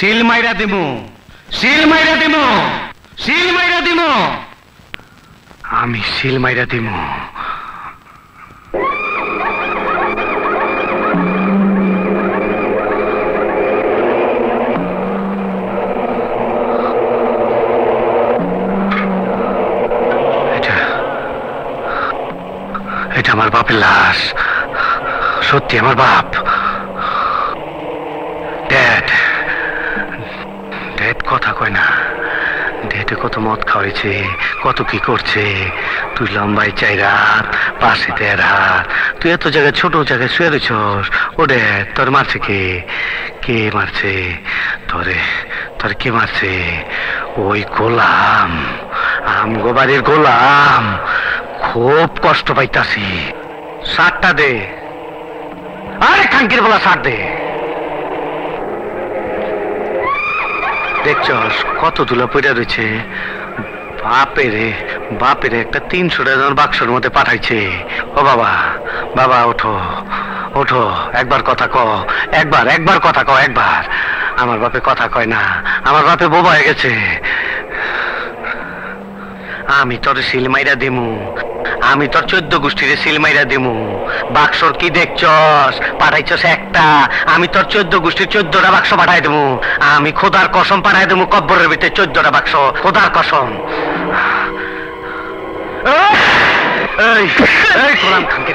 Seal মাইরা দিমু, seal মাইরা দিমু, সিল মাইরা দিমু, আমি সিল মাইরা দিমু। এটা আমার বাপের লাশ, সত্যি আমার বাপ। ড্যাড, ড্যাড কথা কয় না। ড্যাডে কত মদ খাওয়াইছে, কত কি করছে। তুই লম্বাই 4 রাত, পাশে 1.5 হাত, তুই এত জায়গায় ছোট জায়গায় শুয়ে রয়েছস। ও ড্যাড, তোর মারছে কে? কে মারছে তোরে? তোর কে মারছে? ওই গোলাম, আমগো বাড়ির গোলাম। খুব কষ্ট পাইতাছি। শার্টটা দে, আরে খাঙ্কির বলা শার্ট দে। দেখছস কত ধুলা পড়া রয়েছে। বাপেরে বাপেরে একটা 300 টাকার বাক্সের মধ্যে পাঠাইছে। ও বাবা, বাবা ওঠো ওঠো, একবার কথা ক, একবার কথা ক, একবার। আমার বাপে কথা কয় না, আমার বাপে বোবা হয়ে গেছে। আমি তোর সিল মাইরা দিমু, আমি তোর 14 গোষ্ঠীর সিল মাইরা দিমু। বাক্সর কি দেখছস? পাঠাইছস একটা, আমি তোর 14 গোষ্ঠীর 14টা বাক্স পাঠাই দেবো। আমি খোদার কসম পাঠাই দেবো, কব্বরের ভিতরে 14টা বাক্স, খোদার কসম। এই গোলাম খানকে,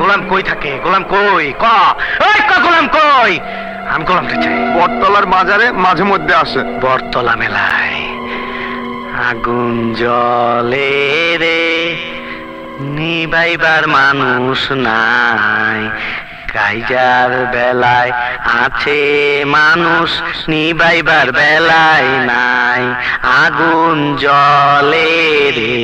গোলাম কই থাকে? গোলাম কই? ক গোলাম কই? আমি গোলামটা চাই। বটতলার বাজারে মাঝে মধ্যে আসে। বটতলা মেলায় আগুন জ্বলে রে, নিবাইবার মানুষ নাই। কাইজার বেলায় আছে মানুষ, নিবাইবার বেলায় নাই। আগুন জ্বলে রে,